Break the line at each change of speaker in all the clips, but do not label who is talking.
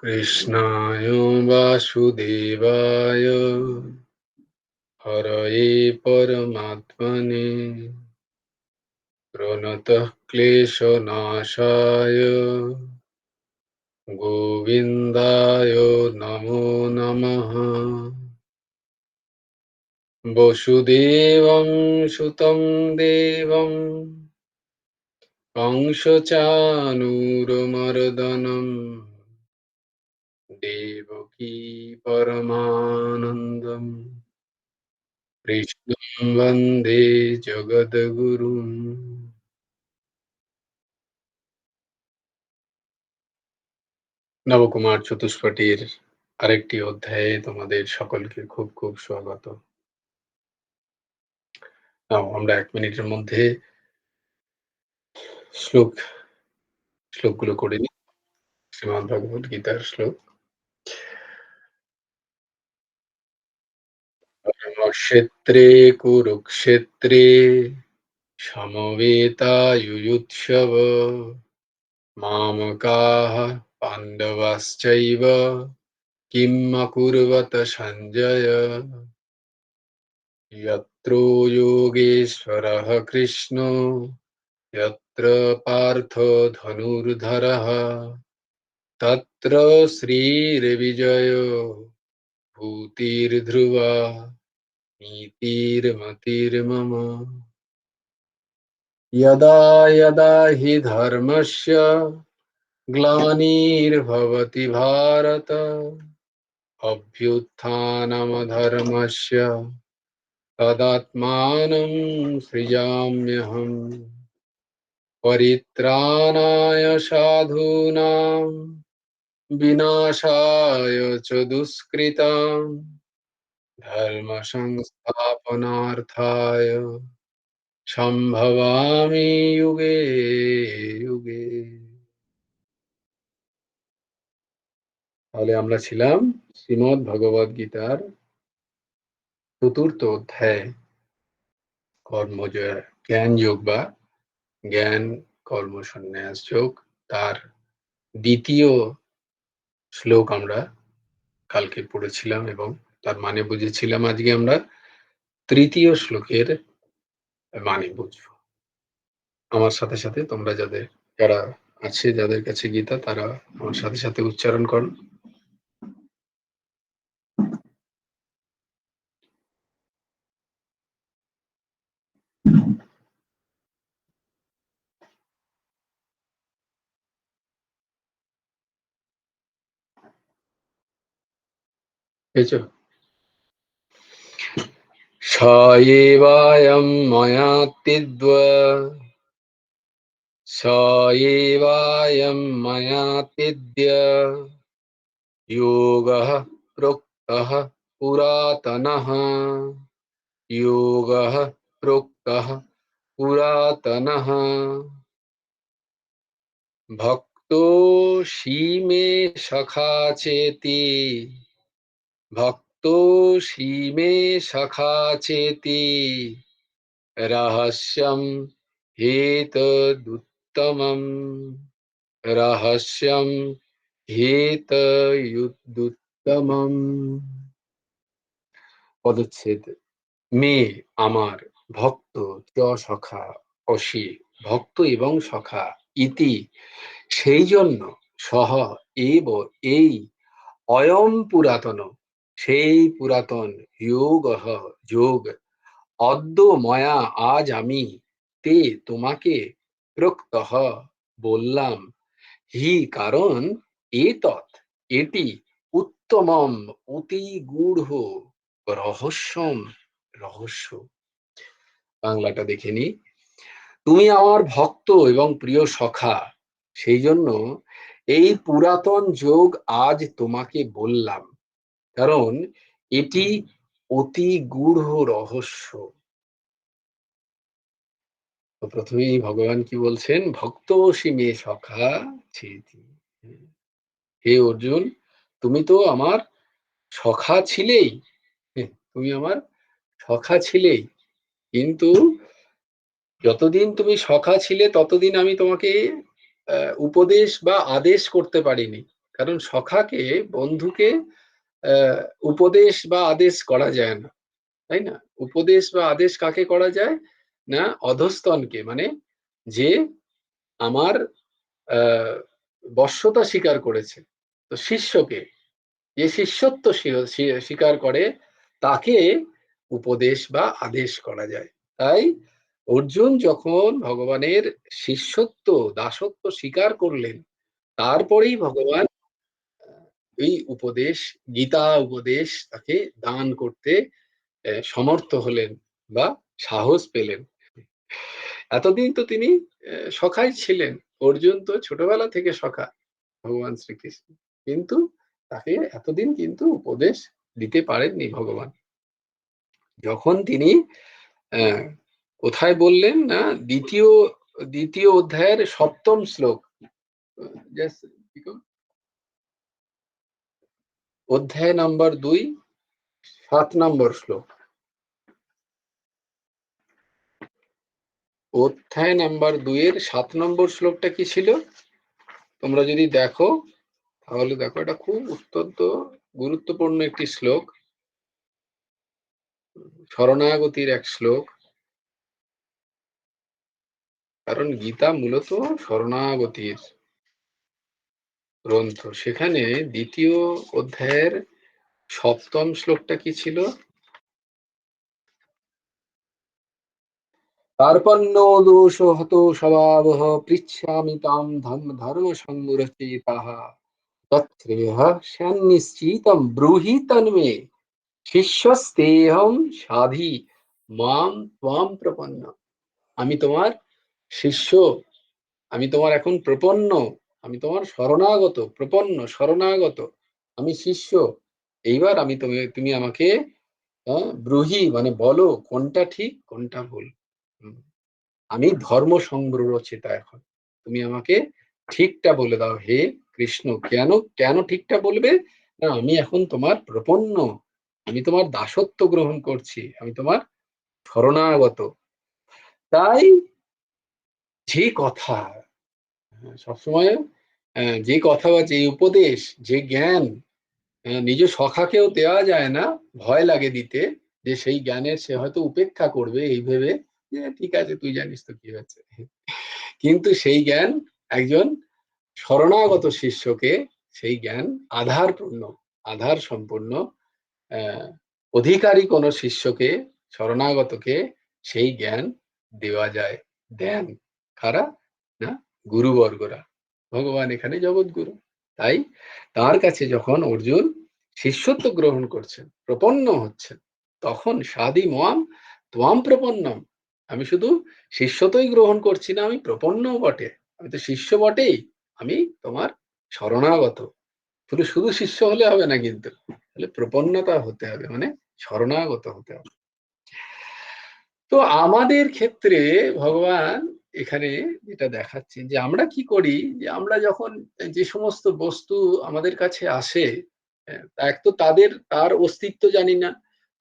कृष्णाय वासुदेवाय हरये परमात्मने प्रणतः क्लेशनाशाय गोविन्दाय नमो नमः। वसुदेवं सुतं देवं कंसचाणूरमर्दनं देवकी परमानन्दम् কৃষ্ণং বন্দে জগদ্গুরুম। নবকুমার চতুষ্পটির আরেকটি অধ্যায়ে তোমাদের সকলকে খুব খুব স্বাগত। আমরা 1 মিনিটের মধ্যে শ্লোকগুলো করে নিই। শ্রীমদ্ ভগবদ গীতার শ্লোক। ধর্মক্ষেত্রে কুরুক্ষেত্রে সমবেতায়ুযুৎসব মামকাঃ পাণ্ডবাশ্চৈব কিম অকুর্বত সঞ্জয়। यत्र योगेश्वरः कृष्णो यत्र पार्थो धनुर्धरः तत्र श्रीर्विजयो भूतिर्ध्रुवा नीतिर्मतिर्मम। यदा यदा हि धर्मस्य ग्लानिर्भवति भारत अभ्युत्थानमधर्मस्य तदात्मानं सृजाम्यहम्। परित्राणाय साधूनां विनाशाय च दुष्कृतां धर्म संस्थापनार्थाय সম্ভবামি যুগে যুগে। তাহলে আমরা ছিলাম শ্রীমদ্ ভগবদ গীতার 4th অধ্যায় কর্মযোগ জ্ঞান যোগ বা জ্ঞান কর্ম সন্ন্যাস যোগ, তার 2য় শ্লোক আমরা কালকে পড়েছিলাম এবং তার মানে বুঝেছিলাম। আজকে আমরা 3য় শ্লোকের মানে বুঝবো। আমার সাথে সাথে তোমরা যারা আছে, যাদের কাছে গীতা, তারা আমার সাথে সাথে উচ্চারণ করো। পেয়েছ? স এবায়ং ময়া তিদ্বা স এবায়ং ময়া তিদ্য যোগঃ প্রোক্তঃ পুরাতনঃ योगः प्रोक्तः पुरातनः भक्तोऽसि मे सखा चेति भक्तोऽसि मे सखा चेति रहस्यं हेतदुत्तमम् रहस्यं हेतयुदुत्तमम्। পদচ্ছেদ। মে আমার, ভক্ত চ সখা অসি ভক্ত এবং সখা, ইতি সেই জন্য, সহ এব এই, অয়ম পুরাতন সেই পুরাতন, যোগঃ যোগ, অদ্য ময়া আজ আমি, তে তোমাকে, প্রোক্তঃ বললাম, হি কারণ, এতৎ এটি, উত্তমম অতি গূঢ়, রহস্যম রহস্য। বাংলাটা দেখে নি। তুমি আমার ভক্ত এবং প্রিয় সখা, সেই জন্য এই পুরাতন যোগ আজ তোমাকে বললাম, কারণ এটি অতি গূঢ় রহস্য। তো প্রথমেই ভগবান কি বলছেন? ভক্তোসি মে সখা চেতি। হে অর্জুন, তুমি তো আমার সখা ছিলেই, তুমি আমার সখা ছিলেই, কিন্তু যতদিন তুমি সখা ছিলে ততদিন আমি তোমাকে উপদেশ বা আদেশ করতে পারিনি, কারণ সখাকে, বন্ধুকে উপদেশ বা আদেশ করা যায় না, তাই না? উপদেশ বা আদেশ কাকে করা যায়? না, অধস্তনকে, মানে যে আমার বশ্যতা স্বীকার করেছে। তো শিষ্যকে, যে শিষ্যত্ব স্বীকার করে, তাকে উপদেশ বা আদেশ করা যায়। তাই অর্জুন যখন ভগবানের শিষ্যত্ব, দাসত্ব স্বীকার করলেন, তারপরেই ভগবান এই উপদেশ, গীতা উপদেশ তাকে দান করতে সমর্থ হলেন বা সাহস পেলেন। এতদিন তো তিনি সখাই ছিলেন। অর্জুন তো ছোটবেলা থেকে সখা ভগবান শ্রীকৃষ্ণ। কিন্তু তাকে এতদিন কিন্তু উপদেশ দিতে পারেননি ভগবান। যখন তিনি আহ, কোথায় বললেন না, দ্বিতীয় দ্বিতীয় অধ্যায়ের ৭ম শ্লোক, Just অধ্যায় নাম্বার ২, ৭ নম্বর শ্লোক। অধ্যায় নাম্বার ২ এর ৭ নম্বর শ্লোকটা কি ছিল? তোমরা যদি দেখো, তাহলে দেখো, এটা খুব অত্যন্ত গুরুত্বপূর্ণ একটি শ্লোক, শরণাগতির এক শ্লোক। কারণ গীতা মূলত শরণাগতির গ্রন্থ। সেখানে দ্বিতীয় অধ্যায়ের ৭ম শ্লোকটা কি ছিল? কার্পণ্য দোষ হত স্বভাবঃ পৃচ্ছামি তাম ধর্ম সংরচিতাঃ তত্রেহ সন্নিশ্চিতম ব্রূহি তন্মে শিষ্যস্তেহম সাধি মাম ত্বাম প্রপন্ন। আমি তোমার শিষ্য, আমি তোমার এখন প্রপন্ন, আমি তোমার শরণাগত, প্রপন্ন শরণাগত, আমি শিষ্য। এইবার আমি তুমি আমাকে ব্রূহি, মানে বলো কোনটা ঠিক কোনটা ভুল। আমি ধর্ম সংরচিতা এখন, তুমি আমাকে ঠিকটা বলে দাও হে কৃষ্ণ। কেন কেন ঠিকটা বলবে? না, আমি এখন তোমার প্রপন্ন, আমি তোমার দাসত্ব গ্রহণ করছি, আমি তোমার শরণাগত। তাই যে কথা, সবসময় যে কথা বা যে উপদেশ, যে জ্ঞান নিজ সখাকেও দেওয়া যায় না, ভয় লাগে দিতে, যে সেই জ্ঞানের সে হয়তো উপেক্ষা করবে এই ভেবে যে ঠিক আছে, তুই জানিস তো কি হচ্ছে। কিন্তু সেই জ্ঞান একজন শরণাগত শিষ্যকে, সেই জ্ঞান আধারপূর্ণ, আধার সম্পূর্ণ আহ, অধিকারী কোন শিষ্যকে, শরণাগতকে সেই জ্ঞান দেওয়া যায়, দেন কারা? না, গুরুবর্গরা। ভগবান এখানে জগৎগুরু। তাই তার কাছে যখন অর্জুন শিষ্যত্ব গ্রহণ করছেন, প্রপন্ন হচ্ছেন, তখন সাদি মাম ত্বাম প্রপন্নম, আমি শুধু শিষ্যত্বই গ্রহণ করছি না, আমি প্রপন্নও বটে, আমি তো শিষ্য বটেই, আমি তোমার শরণাগত। শুধু শুধু শিষ্য হলে হবে না, কিন্তু তাহলে প্রপন্নতা হতে হবে, মানে শরণাগত হতে হবে। তো আমাদের ক্ষেত্রে ভগবান এখানে যেটা দেখাচ্ছেন, যে আমরা কি করি, যে আমরা যখন যে সমস্ত বস্তু আমাদের কাছে আসে, এক তো তার অস্তিত্ব জানি না।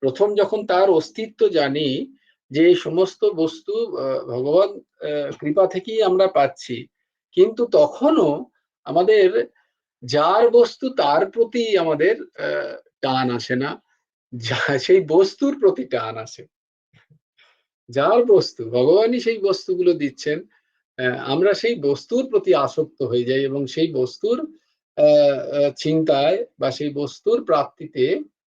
প্রথম যখন তার অস্তিত্ব জানি, যে এই সমস্ত বস্তু ভগবান কৃপা থেকেই আমরা পাচ্ছি, কিন্তু তখনও আমাদের যার বস্তু তার প্রতি আমাদের টান আসে না, সেই বস্তুর প্রতি টান আসে। যার বস্তু, ভগবানই সেই বস্তুগুলো দিচ্ছেন, আমরা সেই বস্তুর প্রতি আসক্ত হয়ে যাই এবং সেই বস্তুর চিন্তায় বা সেই বস্তুর প্রাপ্তিতে,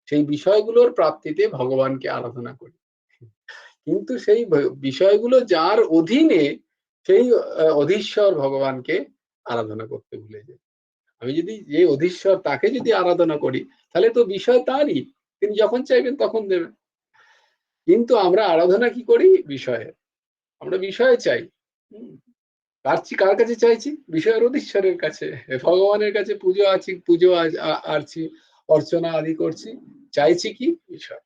সেই বিষয়গুলোর প্রাপ্তিতে ভগবানকে আরাধনা করি। কিন্তু সেই বিষয়গুলো যার অধীনে, সেই অধীশ্বর ভগবানকে আরাধনা করতে ভুলে যাই। আমি যদি যে অধীশ্বর তাকে যদি আরাধনা করি, তাহলে তো বিষয় তারই, তিনি যখন চাইবেন তখন দেবেন। কিন্তু আমরা আরাধনা কি করি? বিষয়ে, আমরা বিষয়ে চাই। কার কাছে চাইছি? বিষয়ের অধীশ্বরের কাছে, ভগবানের কাছে পুজো আছি, পুজো আরছি, অর্চনা আদি করছি, চাইছি কি? বিষয়।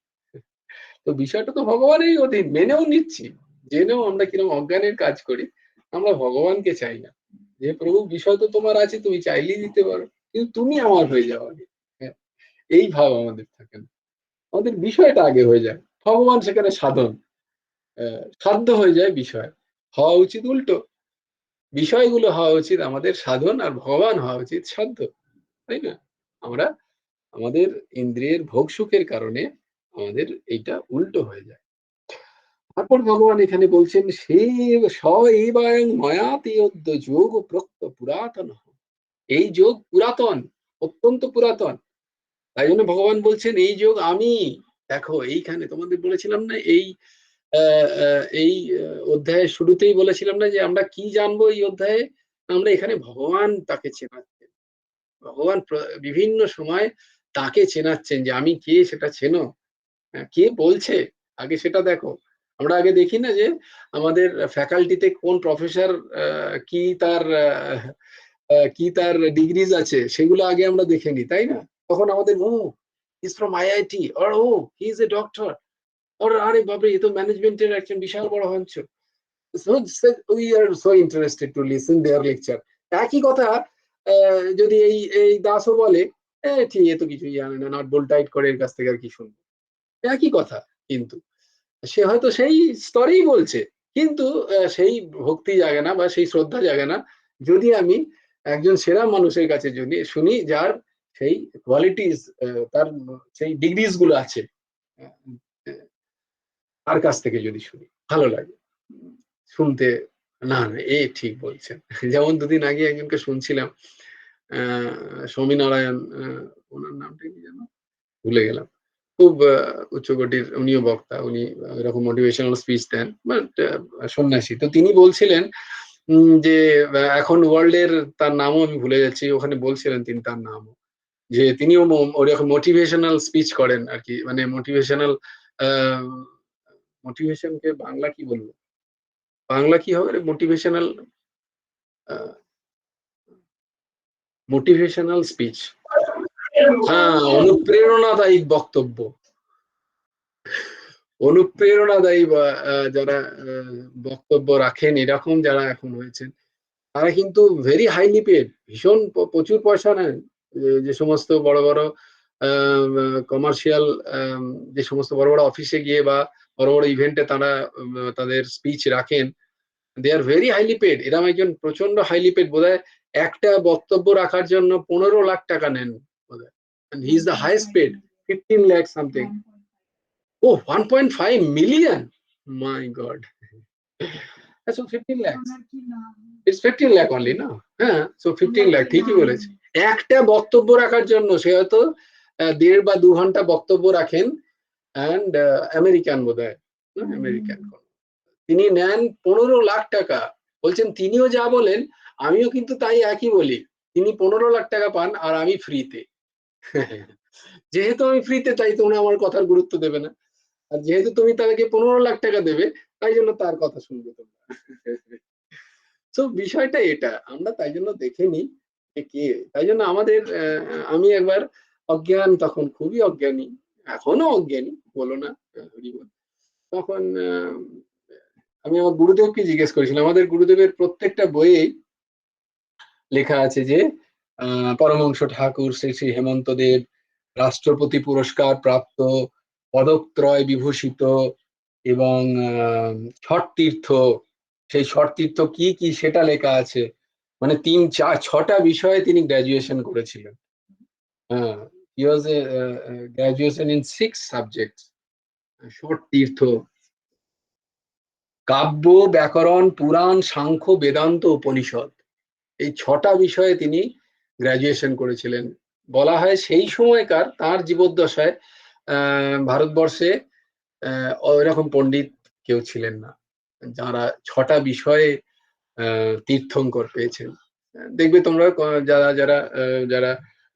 তো বিষয়টা তো ভগবানেরই অধীন, মেনেও নিচ্ছি, জেনেও আমরা কিরকম অজ্ঞানের কাজ করি, আমরা ভগবানকে চাই না, যে প্রভু বিষয় তো তোমার আছে, তুমি চাইলেই দিতে পারো, কিন্তু তুমি আমার হয়ে যাও আগে। হ্যাঁ, এই ভাব আমাদের থাকে না, আমাদের বিষয়টা আগে হয়ে যায়, ভগবান সেখানে সাধন, সাধ্য হয়ে যায় বিষয়। হওয়া উচিত উল্টো, বিষয়গুলো হওয়া উচিত আমাদের সাধন, আর ভগবান হওয়া উচিত সাধ্য। তাই না? আমরা আমাদের ইন্দ্রিয়ের ভোগ সুখের কারণে আমাদের এইটা উল্টো হয়ে যায়। তারপর ভগবান এখানে বলছেন, সে স এবায়ং ময়াতি অদ্য যোগ প্রক্ত পুরাতন। এই যোগ পুরাতন, অত্যন্ত পুরাতন। তাই জন্য ভগবান বলছেন এই যোগ আমি। দেখো এইখানে তোমাদের বলেছিলাম না, এই এই অধ্যায়ের শুরুতেই বলেছিলাম না যে আমরা কি জানবো এই অধ্যায়ে? আমরা এখানে ভগবান তাকে চেনাচ্ছেন। ভগবান বিভিন্ন সময় তাকে চেনাচ্ছেন যে আমি কে সেটা চেনো? কে বলছে? আগে সেটা দেখো। আমরা আগে দেখি না যে আমাদের ফ্যাকাল্টিতে কোন প্রফেসর কি তার কি তার ডিগ্রিজ আছে সেগুলো আগে আমরা দেখে নিই, তাই না? তখন আমাদের ও he is from IIT, or ও he is a doctor, or আরে বাপরে এ তো ম্যানেজমেন্টের একজন বিশাল বড় হঞ্চ। So we are so interested to listen their lecture. একই কথা যদি এই দাসও বলে, ঠিক এ তো কিছুই জানে না, নাট বল্টু টাইট করে এর কাছ থেকে আর কি শুনবো। একই কথা কিন্তু। সে হয়তো সেই স্তরেই বলছে। কিন্তু সেই ভক্তি জাগে না বা সেই শ্রদ্ধা জাগে না যদি আমি একজন সেরা মানুষের কাছে যদি শুনি যার সেই কোয়ালিটিস তার সেই ডিগ্রিজ গুলো আছে। আ তার কাছ থেকে যদি শুনি, ভালো লাগে। শুনতে না, না এ ঠিক বলছেন। যেমন দুদিন আগে একজনকে শুনছিলাম, আ স্বামীনারায়ণ উনার নামটা কি যেন? ভুলে গেলাম। খুব উচ্চকোটির উনিও বক্তা। উনি এরকম মোটিভেশনাল স্পিচ দেন। বাট সন্ন্যাসী। তো তিনি বলছিলেন যে এখন ওয়ার্ল্ড এর তার নামও আমি ভুলে যাচ্ছি। ওখানে বলছিলেন তিনি তার নামও। যে তিনিও ওরকম মোটিভেশনাল স্পিচ করেন আরকি। মানে মোটিভেশনাল আ মোটিভেশন কে বাংলা কি বলবো? বাংলা কি হবে রে? মোটিভেশনাল আ মোটিভেশনাল স্পিচ। হ্যাঁ, অনুপ্রেরণাদায়ক বক্তব্য। অনুপ্রেরণাদায়ী বা যারা বক্তব্য রাখেন এরকম যারা এখন হয়েছেন, তারা কিন্তু ভেরি হাইলি পেড, ভীষণ প্রচুর পয়সা নেন। যে সমস্ত বড়, বড় কমার্শিয়াল যে সমস্ত বড়, বড় অফিসে গিয়ে বা বড়, বড় ইভেন্টে তারা তাদের স্পিচ রাখেন। দে আর ভেরি হাইলি পেড। এরকম একজন প্রচন্ড হাইলি পেড বোধহয় একটা বক্তব্য রাখার জন্য ১৫,০০,০০০ টাকা নেন বোধহয়। And he is the highest paid, 15 lakh something. Oh, 1.5 million? My God. So 15 lakhs. It's 15 lakh only, no? হ্যাঁ, so 15 lakh ঠিকই বলেছে। একটা বক্তব্য রাখার জন্য সে হয়তো ১.৫ বা ২ ঘন্টা বক্তব্য রাখেন অ্যান্ড আমেরিকান বোধহয়। আমেরিকান কোন। তিনি নেন ১৫,০০,০০০ টাকা। বলছেন তিনিও যা বলেন আমিও কিন্তু তাই একই বলি। তিনি ১৫,০০,০০০ টাকা পান আর আমি ফ্রিতে। যেহেতু আমি ফ্রিতে তাই তো উনি আমার কথার গুরুত্ব দেবে না। আর যেহেতু তুমি তাকে ১৫,০০,০০০ টাকা দেবে, তাই জন্য তার কথা শুনবে তোমরা। সো বিষয়টা এটা। আমরা তাই জন্য দেখে নিই যে কে। তাই জন্য আমাদের আমি একবার অজ্ঞান তখন খুবই অজ্ঞানী। এখনো অজ্ঞানী, বলো না হরিবল। তখন আমি আমার গুরুদেবকে জিজ্ঞেস করেছিলাম। আমাদের গুরুদেবের প্রত্যেকটা বইয়েই লেখা আছে যে আ পরমহংস ঠাকুর শ্রী, শ্রী হেমন্ত দেব রাষ্ট্রপতি পুরস্কার প্রাপ্ত, পদকত্রয় বিভূষিত এবং ছট তীর্থ, সেই ছট তীর্থ কি, কি সেটা লেখা আছে। মানে ৩, ৪, ৬ টা বিষয়ে তিনি গ্র্যাজুয়েশন করেছিলেন। হ্যাঁ, he was a graduation in 6 subjects. Chhath তীর্থ, কাব্য, ব্যাকরণ, পুরাণ, সাংখ্য, বেদান্ত, উপনিষদ। এই ৬ টা বিষয়ে তিনি গ্র্যাজুয়েশন করেছিলেন। বলা হয় সেই সময়কার তার জীবদ্দশায় ভারতবর্ষে ওইরকম পণ্ডিত কেউ ছিলেন না। যারা ৬ টা বিষয়ে তীর্থঙ্কর পেয়েছেন। দেখবে তোমরা যারা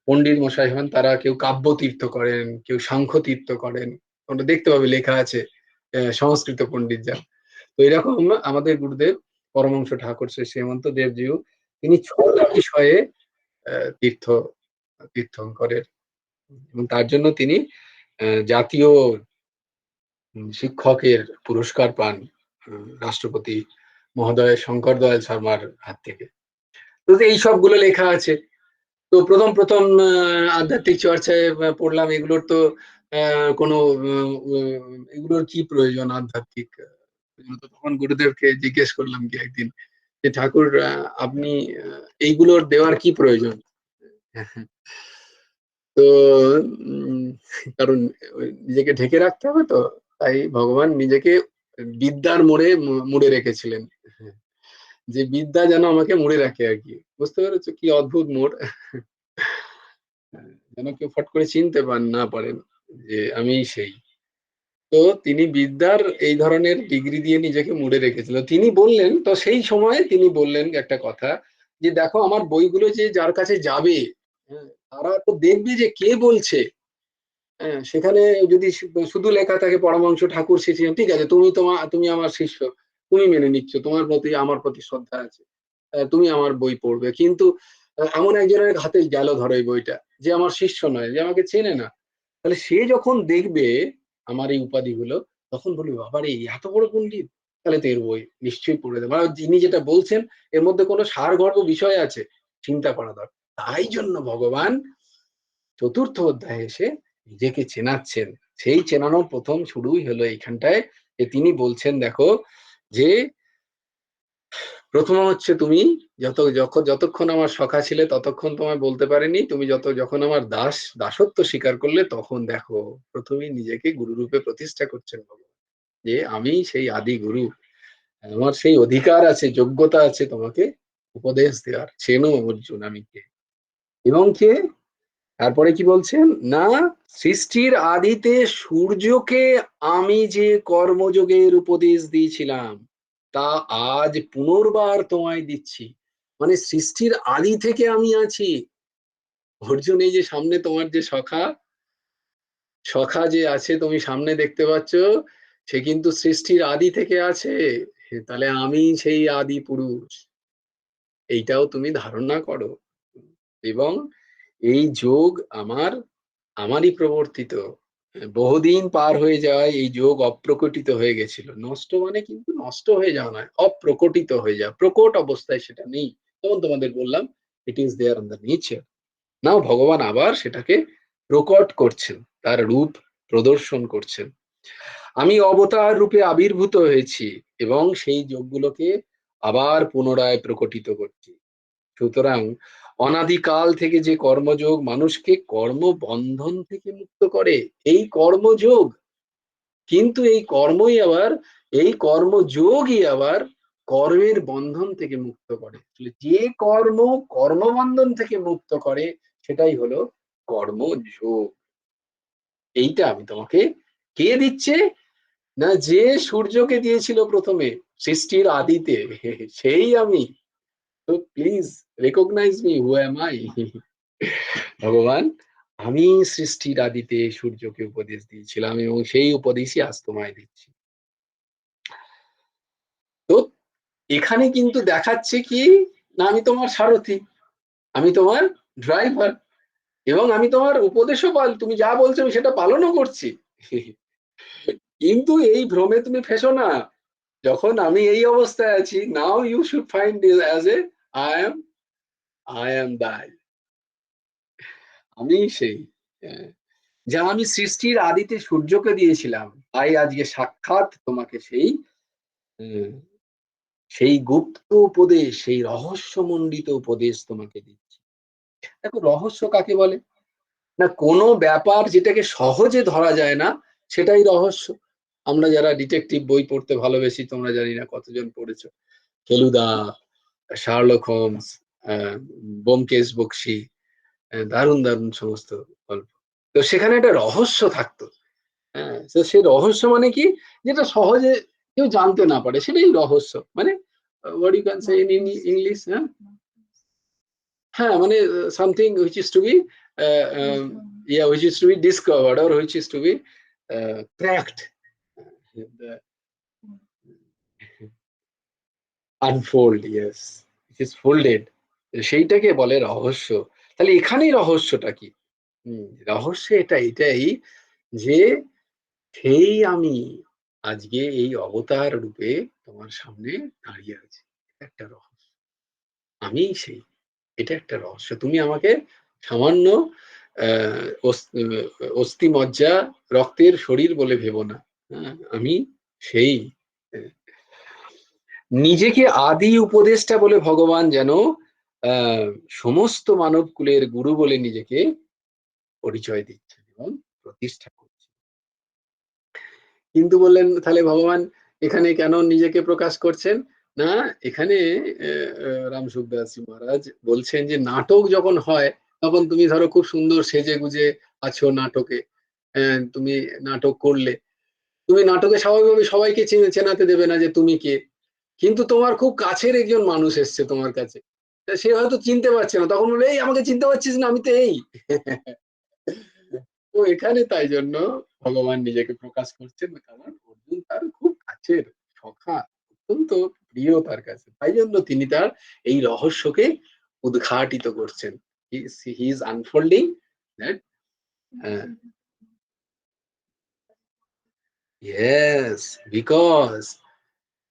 পণ্ডিত মশাই হন তারা কেউ কাব্য তীর্থ করেন, কেউ সাংখ্য তীর্থ করেন। তোমরা দেখতে পাবে লেখা আছে সংস্কৃত পণ্ডিত যারা। তো এরকম আমাদের গুরুদেব পরমহংস ঠাকুর শ্রী শ্রীমন্ত দেবজিও তিনি ৬ টা বিষয়ে তীর্থ তীর্থঙ্করের এবং তার জন্য তিনি জাতীয় শিক্ষকের পুরস্কার পান রাষ্ট্রপতি মহোদয় শঙ্কর দয়াল শর্মার হাত থেকে। তো এই সবগুলো লেখা আছে। তো ১ম আধ্যাত্মিক চর্চায় পড়লাম এগুলোর তো কোনো এগুলোর কি প্রয়োজন আধ্যাত্মিক? তো তখন গুরুদেবকে জিজ্ঞেস করলাম কি একদিন যে, "ঠাকুর আপনি এইগুলোর দেওয়ার কি প্রয়োজন?" তো উম, কারণ নিজেকে ঢেকে রাখতে হবে, তো তাই ভগবান নিজেকে বিদ্যার মোড়ে মুড়ে রেখেছিলেন। যে বিদ্যা যেন আমাকে মুড়ে রাখে আর কি, বুঝতে পেরেছো কি অদ্ভুত মোড়। যেন কেউ ফট করে চিনতে না পারেন যে আমি সেই। তো তিনি বিদ্যার এই ধরনের ডিগ্রি দিয়ে নিজেকে মুড়ে রেখেছিল। তিনি বললেন, তো সেই সময় তিনি বললেন একটা কথা, যে দেখো আমার বইগুলো যে যার কাছে যাবে, হ্যাঁ, তারা তো দেখবে যে কে বলছে। হ্যাঁ, সেখানে যদি শুধু লেখা থাকে পরমহংস ঠাকুর শিষ্য, ঠিক আছে, তুমি আমার শিষ্য, তুমি মেনে নিচ্ছ, তোমার প্রতি আমার প্রতি শ্রদ্ধা আছে, তুমি আমার বই পড়বে, কিন্তু এমন একজনের হাতে গেল ধরো এই বইটা, যে আমার শিষ্য নয়, যে আমাকে চেনে না, তাহলে সে যখন দেখবে আমার এই উপাধিগুলো, তখন বলবে বাবা রে, এত বড় পণ্ডিত, তাহলে তো এর বই নিশ্চয়ই পড়ে দেবে, মানে যিনি যেটা বলছেন এর মধ্যে কোনো সারগর্ভ বিষয় আছে, চিন্তা করা দরকার। তাই জন্য ভগবান চতুর্থ অধ্যায়ে এসে নিজেকে চেনাচ্ছেন। সেই চেনানোর প্রথম শুরুই হলো এইখানটায়, যে তিনি বলছেন দেখো, যে প্রথম হচ্ছে তুমি যতক্ষণ আমার সখা ছিলে ততক্ষণ তোমায় বলতে পারিনি, তুমি যখন আমার দাসত্ব স্বীকার করলে তখন দেখো, প্রথমেই নিজেকে গুরু রূপে প্রতিষ্ঠা করছেন ভগবান, যে আমি সেই আদি গুরু, আমার সেই অধিকার আছে, যোগ্যতা আছে তোমাকে উপদেশ দেওয়ার, চেনো অর্জুন আমি কে। এবং কে, তারপরে কি বলছেন না, সৃষ্টির আদিতে সূর্যকে আমি যে কর্মযোগের উপদেশ দিয়েছিলাম, তা আজ পুনর্বার তোমায় দিচ্ছি। মানে সৃষ্টির আদি থেকে আমি আছি। অর্জুন, এই যে সামনে তোমার যে সখা সখা যে আছে তুমি সামনে দেখতে পাচ্ছ, সে কিন্তু সৃষ্টির আদি থেকে আছে। তাহলে আমি সেই আদি পুরুষ, এইটাও তুমি ধারণা করো। এবং এই যোগ আমারই প্রবর্তিত। বহুদিন পার হয়ে যাওয়ায় এই যোগ অপ্রকটিত হয়ে গেছিল। নষ্ট মানে কিন্তু নষ্ট হয়ে যাওয়া নয়, অপ্রকটিত হয়ে যাওয়া, প্রকট অবস্থায় সেটা নেই। যেমন তোমাদের বললাম, it is there on the nature. Now ভগবান আবার সেটাকে প্রকট করছেন, তার রূপ প্রদর্শন করছেন। আমি অবতার রূপে আবির্ভূত হয়েছি এবং সেই যোগগুলোকে আবার পুনরায় প্রকটিত করছি। সুতরাং অনাদিকাল থেকে যে কর্মযোগ মানুষকে কর্মবন্ধন থেকে মুক্ত করে, এই কর্মযোগ, কিন্তু এই কর্মযোগই আবার কর্মের বন্ধন থেকে মুক্ত করে। যে কর্মবন্ধন থেকে মুক্ত করে, সেটাই হলো কর্মযোগ। এইটা আমি তোমাকে কে দিচ্ছে, না যে সূর্যকে দিয়েছিল প্রথমে সৃষ্টির আদিতে, সেই আমি। তো please recognise me, who am I. ভগবান, আমি সৃষ্টির আদিতে সূর্যকে উপদেশ দিয়েছিলাম এবং সেই উপদেশই আজ তোমায় দিচ্ছি। তো এখানে কিন্তু দেখাচ্ছে কি, না আমি তোমার সারথি, আমি তোমার ড্রাইভার, এবং আমি তোমার উপদেশও তুমি যা বলছো আমি সেটা পালনও করছি। কিন্তু এই ভ্রমে তুমি ফেসো না। যখন আমি এই অবস্থায় আছি, now you should find as a I am thy, আমি সেই, আহ, যা আমি সৃষ্টির আদিতে সূর্যকে দিয়েছিলাম, তাই আজকে সাক্ষাৎ তোমাকে উম, সেই গুপ্ত উপদেশ, সেই রহস্যমণ্ডিত উপদেশ তোমাকে দিচ্ছি। দেখো, রহস্য কাকে বলে, না কোনো ব্যাপার যেটাকে সহজে ধরা যায় না, সেটাই রহস্য। আমরা যারা ডিটেকটিভ বই পড়তে ভালোবাসি, তোমরা জানি না কতজন পড়েছো, ফেলুদা, শার্লক হোমস, ব্যোমকেশ বক্সী, দারুণ দারুণ সমস্ত গল্প। তো সেখানে একটা রহস্য থাকতো। হ্যাঁ, তো সেই রহস্য মানে কি, যেটা সহজে কেউ জানতে না পারে, সেটাই রহস্য। মানে what you can say in English, হ্যাঁ, হ্যাঁ, মানে something which is to be, yeah, which is to be discovered or which is to be cracked, unfold, yes, it is folded, সেইটাকে বলে রহস্য। তাহলে এখানেই রহস্যটা কি, রহস্য এটাই, যে সেই আমি আজকে এই অবতার রূপে তোমার সামনে দাঁড়িয়ে আছি, এটা একটা রহস্য। আমি সেই, এটা একটা রহস্য। তুমি আমাকে সামান্য অস্থি মজ্জা রক্তের শরীর বলে ভেবো না। হ্যাঁ, আমি সেই, নিজেকে আদি উপদেষ্টা বলে ভগবান যেন সমস্ত মানবকুলের গুরু বলে নিজেকে পরিচয় দিচ্ছেন এবং প্রতিষ্ঠা করছেন। কিন্তু বললেন তাহলে ভগবান এখানে কেন নিজেকে প্রকাশ করছেন? না, এখানে রামসুখদাসজি মহারাজ বলছেন যে নাটক যখন হয় তখন তুমি ধরো খুব সুন্দর সেজে গুজে আছো নাটকে, তুমি নাটক করলে, তুমি নাটকে স্বাভাবিকভাবে সবাইকে চেনাতে দেবে না যে তুমি কে। কিন্তু তোমার খুব কাছের একজন মানুষ এসছে তোমার কাছে, তা সে হয়তো চিনতে পারছে না, তখন বলবে এই আমাকে চিনতে পারছিস না, আমি তো এই। তো এখানে তাই জন্য ভগবান নিজেকে প্রকাশ করছেন, কারণ অর্জুন তার খুব কাছের সখা, অত্যন্ত প্রিয় তার কাছে, তাই জন্য তিনি তার এই রহস্যকে উদ্ঘাটিত করছেন। He is unfolding that. Yes, because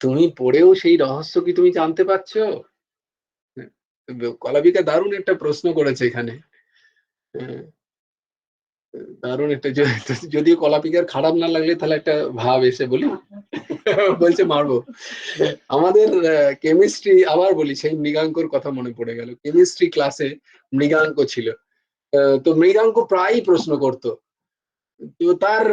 তুমি পড়েও সেই রহস্য কি তুমি জানতে পারছো? হ্যাঁ, কলাবিকা দারুণ একটা প্রশ্ন করেছে এখানে। হ্যাঁ, দারুণ একটা যদিও কলাপিকার খারাপ না লাগলে তাহলে একটা ভাব এসে বলি। বলছে মারবো। আমাদের কেমিস্ট্রি, আবার বলি সেই মৃগাঙ্কর কথা মনে পড়ে গেল, কেমিস্ট্রি ক্লাসে মৃগাঙ্ক ছিল। তো মৃগাঙ্ক প্রায়ই প্রশ্ন করতো, তো তার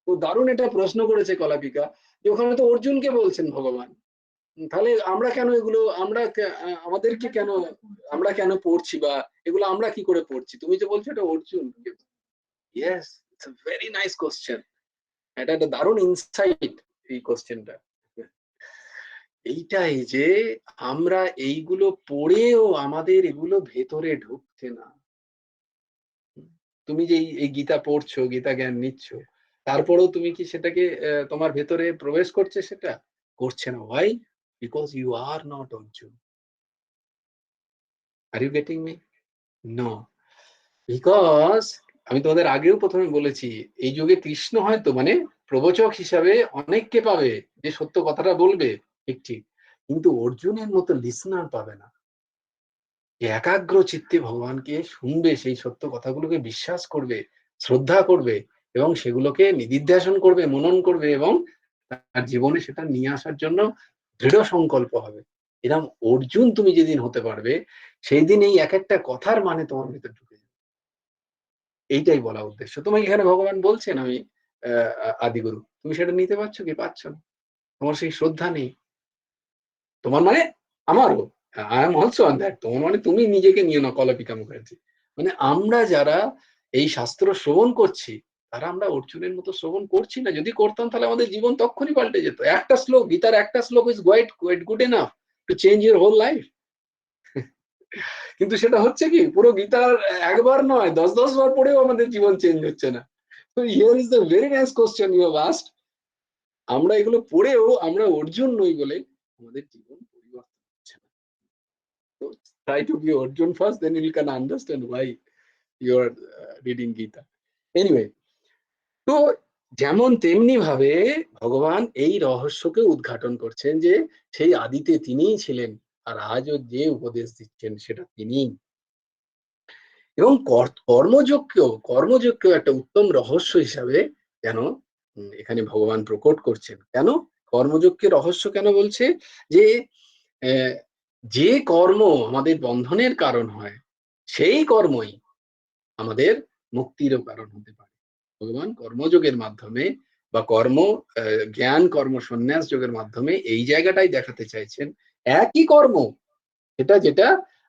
তো দারুণ একটা প্রশ্ন করেছে কলাপিকা, যে ওখানে তো অর্জুনকে বলছেন ভগবান, তাহলে আমরা কেন এগুলো, আমাদেরকে কেন, আমরা কেন পড়ছি, বা এগুলো আমরা কি করে পড়ছি? তুমি যে বলছো এটা Arjun. Yes, it's a very nice question. এটা একটা দারুণ ইনসাইট এই কোশ্চেনটা। এইটাই যে আমরা এইগুলো পড়েও আমাদের এগুলো ভেতরে ঢুকছে না। তুমি যে এই গীতা পড়ছো, গীতা জ্ঞান নিচ্ছ, তারপরেও তুমি কি সেটাকে তোমার ভেতরে প্রবেশ করছে? সেটা করছে না। Why? Because you are not Arjun. Are you getting me? No. Because আমি তোমাদের আগেও প্রথমে বলেছি, এই যুগে কৃষ্ণ হয়তো মানে প্রবচক হিসাবে অনেককে পাবে যে সত্য কথাটা বলবে, ঠিক ঠিক, কিন্তু অর্জুনের মতো লিসনার পাবে না, যে একাগ্র চিত্তে ভগবানকে শুনবে, সেই সত্য কথাগুলোকে বিশ্বাস করবে, শ্রদ্ধা করবে এবং সেগুলোকে নিদিধ্যাসন করবে, মনন করবে এবং তার জীবনে সেটা নিয়ে আসার জন্য দৃঢ় সংকল্প হবে। এরকম অর্জুন তুমি যেদিন হতে পারবে, সেই দিন এই এক একটা কথার মানে তোমার ভিতর ঢুকে যাবে। এইটাই বলা উদ্দেশ্য। তোমাকে এখানে ভগবান বলছেন আমি আদিগুরু, তুমি সেটা নিতে পারছো কি? পারছো না। তোমার সেই শ্রদ্ধা নেই। তোমার মানে আমারও। I am also on that. তোমার মানে তুমি নিজেকে নিও না কলাপিকা মুখার্জি। মানে আমরা যারা এই শাস্ত্র শ্রবণ করছি, তারা আমরা অর্জুনের মতো শ্রবণ করছি না। যদি করতাম তাহলে আমাদের জীবন তক্ষুনি পাল্টে যেত। একটা শ্লোক, গীতার একটা শ্লোক is quite good enough to change your whole life. কিন্তু সেটা হচ্ছে কি, পুরো গীতার একবার নয় ১০ বার পড়েও আমাদের জীবন চেঞ্জ হচ্ছে না। তো here is the very nice question you have asked. আমরা এগুলো পড়েও আমরা অর্জুন নই বলে আমাদের জীবন পরিবর্তন হচ্ছে না। So try to be Arjun first, then you can understand why you are reading Gita. Anyway, তো যেমন তেমনি ভাবে ভগবান এই রহস্যকে উদ্ঘাটন করছেন যে সেই আদিতে তিনিই ছিলেন, আর আজও যে উপদেশ দিচ্ছেন সেটা তিনিই। এবং কর্মযোগকেও একটা উত্তম রহস্য হিসাবে কেন এখানে ভগবান প্রকট করছেন। কেন কর্মযোগকে রহস্য কেন বলছে? যে আহ, যে কর্ম আমাদের বন্ধনের কারণ হয়, সেই কর্মই আমাদের মুক্তিরও কারণ হতে পারে। ভগবান কর্মযোগের মাধ্যমে বা জ্ঞান কর্ম সন্ন্যাস যোগের মাধ্যমে এই জায়গাটাই দেখাতে চাইছেন, একই কর্ম এটা যেটা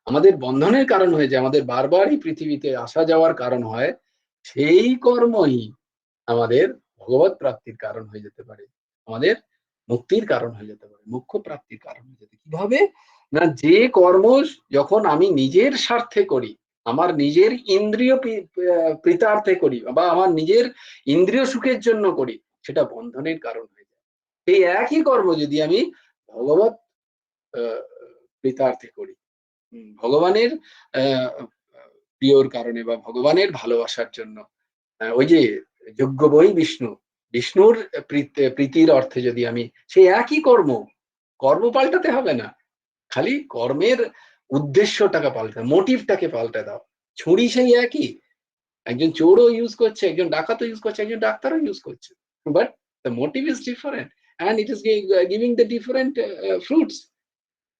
আমাদের বন্ধনের কারণ হয়ে যায়, আমাদের বারবার এই পৃথিবীতে আসা যাওয়ার কারণ হয়, সেই কর্মই আমাদের ভগবত প্রাপ্তির কারণ হয়ে যেতে পারে, আমাদের মুক্তির কারণ হয়ে যেতে পারে, মোক্ষ প্রাপ্তির কারণ হয়ে যেতে। কিভাবে? না, যে কর্ম যখন আমি নিজের স্বার্থে করি, আমার নিজের ইন্দ্রিয় প্রীতার্থে করি বা আমার নিজের ইন্দ্রিয় সুখের জন্য করি, সেটা বন্ধনের কারণ হয়ে যায়। এই একই কর্ম যদি আমি ভগবত কৃতার্থে করি, ভগবানের প্রিয়র কারণে বা ভগবানের ভালোবাসার জন্য, ওই যে যোগ্য বই বিষ্ণু, বিষ্ণুর প্রীতির অর্থে যদি আমি সেই একই কর্ম পাল্টাতে হবে না, খালি কর্মের উদ্দেশ্যটাকে পাল্টা, মোটিভটাকে পাল্টে দাও। ছুরি সেই একই, একজন চোরও ইউজ করছে, একজন ডাকাতও ইউজ করছে, একজন ডাক্তারও ইউজ করছে, but the motive is different and it is giving the different fruits.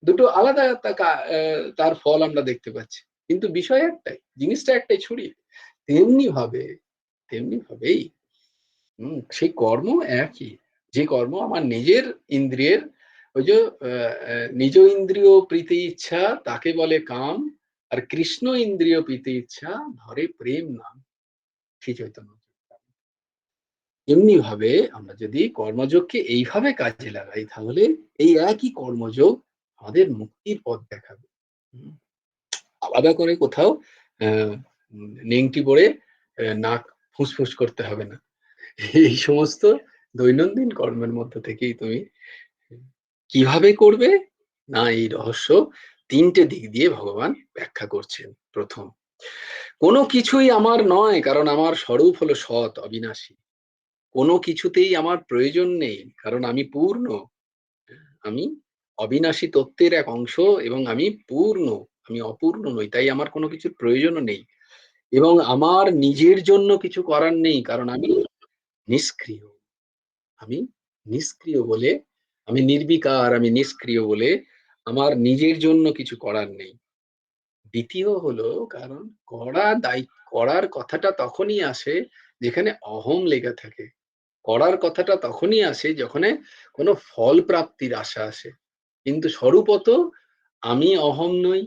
দুটো আলাদা তার ফল আমরা দেখতে পাচ্ছি, কিন্তু বিষয় একটাই, জিনিসটা একটাই, ছুরি। তেমনি ভাবে তেমনি ভাবেই সেই কর্ম একই, যে কর্ম আমার নিজের ইন্দ্রিয়ের, ওই যে নিজ ইন্দ্রিয় প্রীতি ইচ্ছা তাকে বলে কাম, আর কৃষ্ণ ইন্দ্রিয় প্রীতি ইচ্ছা ধরে প্রেম নাম, শ্রী চৈতন্য। এমনি ভাবে আমরা যদি কর্মযোগকে এইভাবে কাজে লাগাই, তাহলে এই একই কর্মযোগ আমাদের মুক্তির পথ দেখাবে। আলাদা করে কোথাও নেংটি পড়ে নাক ফুসফুস করতে হবে না। এই সমস্ত দৈনন্দিন কর্মের মধ্য থেকেই তুমি কিভাবে করবে না, এই রহস্য তিনটে দিক দিয়ে ভগবান ব্যাখ্যা করছেন। প্রথম, কোনো কিছুই আমার নয়, কারণ আমার স্বরূপ হলো সৎ অবিনাশী। কোনো কিছুতেই আমার প্রয়োজন নেই, কারণ আমি পূর্ণ। আমি অবিনাশী তত্ত্বের এক অংশ এবং আমি পূর্ণ, আমি অপূর্ণ নই, তাই আমার কোনো কিছুর প্রয়োজনও নেই। এবং আমার নিজের জন্য কিছু করার নেই, কারণ আমি নিষ্ক্রিয়। আমি নিষ্ক্রিয় বলে, আমি নির্বিকার, আমি নিষ্ক্রিয় বলে আমার নিজের জন্য কিছু করার নেই। দ্বিতীয় হলো, কারণ করার কথাটা তখনই আসে যেখানে অহং লেগে থাকে। করার কথাটা তখনই আসে যখন কোনো ফল প্রাপ্তির আশা আসে, কিন্তু স্বরূপত আমি অহং নই।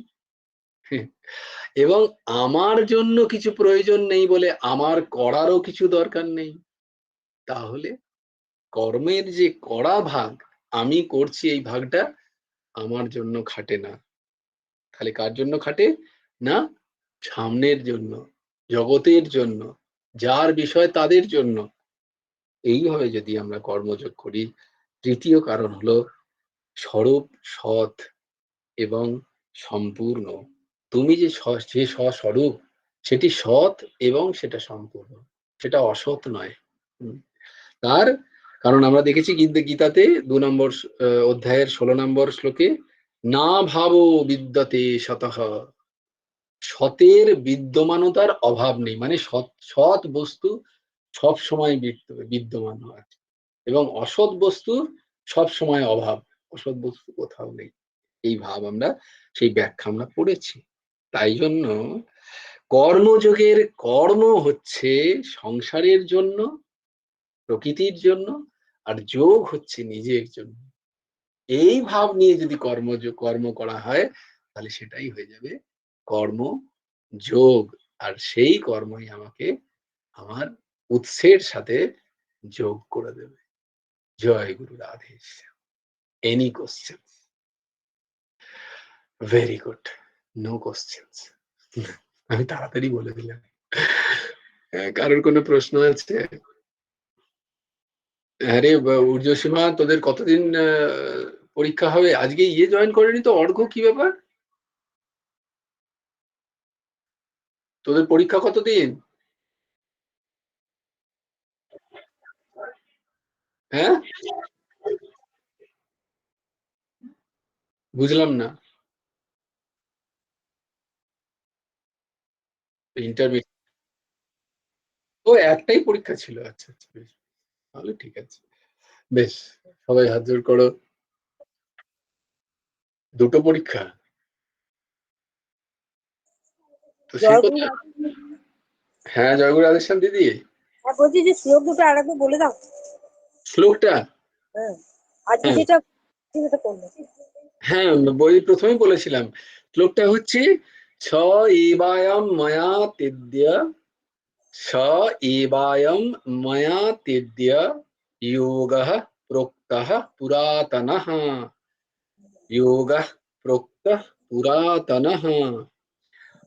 এবং আমার জন্য কিছু প্রয়োজন নেই বলে আমার করারও কিছু দরকার নেই। তাহলে কর্মের যে করা ভাগ আমি করছি, এই ভাগটা আমার জন্য খাটে না। তাহলে কার জন্য খাটে না? সামনের জন্য, জগতের জন্য, যার বিষয় তাদের জন্য। এইভাবে যদি আমরা কর্মযোগ করি, তৃতীয় কারণ হলো স্বরূপ সৎ এবং সম্পূর্ণ। তুমি যে স্বস্বরূপ, সেটি সৎ এবং সেটা সম্পূর্ণ, সেটা অসৎ নয়। তার কারণ আমরা দেখেছি গীতাতে 2 নম্বর অধ্যায়ের 16 নম্বর শ্লোকে, না ভাবো বিদ্যতে সতঃ, সতের বিদ্যমানতার অভাব নেই, মানে সৎ বস্তু সব সময় বিদ্যমান হয় এবং অসৎ বস্তু সব সময় অভাব, অসৎ বস্তু কোথাও নেই। এই ভাব আমরা, সেই ব্যাখ্যা আমরা পড়েছি। তাই জন্য কর্মযোগের কর্ম হচ্ছে সংসারের জন্য, প্রকৃতির জন্য, আর যোগ হচ্ছে নিজের জন্য। এই ভাব নিয়ে যদি কর্ম করা হয়, তাহলে সেটাই হয়ে যাবে কর্ম যোগ। আর সেই কর্মই আমাকে আমার উৎসের সাথে যোগ করে দেবে। জয় গুরু Radhe. Any question? Very good, no question. আমি তাড়াতাড়ি বলে দিলাম। কারোর কোনো প্রশ্ন আছে? হ্যাঁ রে ঊর্ধ্বসীমা, তোদের কতদিন পরীক্ষা হবে? আজকে জয়েন করেনি তো, অর্ঘ্য কি ব্যাপার? তোদের পরীক্ষা কতদিন? হ্যাঁ, বুঝলাম না। ইন্টারমিডিয়েট? ও, একটাই পরীক্ষা ছিল? আচ্ছা আচ্ছা, বেশ, তাহলে ঠিক আছে। বেশ, সবাই হাত জোড় করো। দুটো পরীক্ষা? তো সে
জয়গুরু।
কথা। হ্যাঁ, জয়গুরু রাধেশ্যাম দিদি।
হ্যাঁ, বলছি যে শ্লোক দুটো আরেকবার বলে দাও।
শ্লোকটা?
হ্যাঁ, আজকে
হ্যাঁ
যেটা করলো।
হ্যাঁ, বই প্রথমেই বলেছিলাম। শ্লোকটা হচ্ছে, ছ এবায়ম ময়া তেদ্য, স এবায়ম ময়া তেদ্য যোগঃ প্रोक्तः পুরাতনঃ, যোগঃ प्रोक्तः পুরাতনঃ,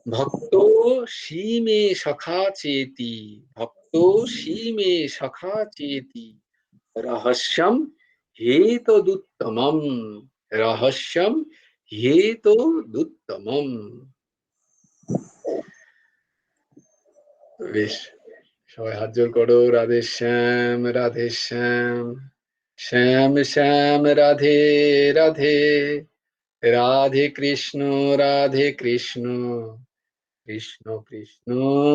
ভক্তো সি মে সখা চেতি, ভক্তো সি মে সখা চেতি, রহস্যম হেতদুত্তমম, রহস্যম হেতদুত্তমম। বেশ, সবাই হাত জোড় করো। রাধে শ্যাম, রাধে শ্যাম, শ্যাম শ্যাম রাধে রাধে, রাধে কৃষ্ণ, রাধে কৃষ্ণ, কৃষ্ণ কৃষ্ণ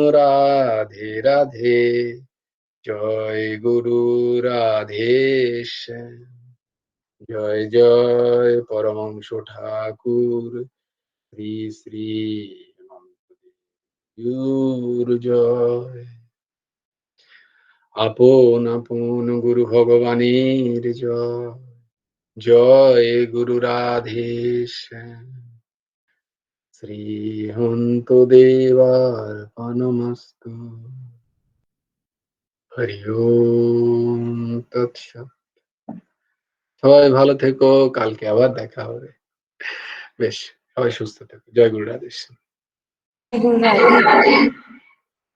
রাধে রাধে। জয় গুরু রাধে শ্যাম। জয় জয় পরমহংস ঠাকুর শ্রী শ্রী গুরু জয়। আপন আপন গুরু ভগবানের জয়। জয় গুরু রাধে শ্যাম। শ্রী হন্ত দেবার পনমস্তু। হরি ওম তৎসৎ। সবাই ভালো থেকো, কালকে আবার দেখা হবে। বেশ, সবাই সুস্থ থেকো। জয় গুরু রাধে শ্যাম।
গুরু রাধে।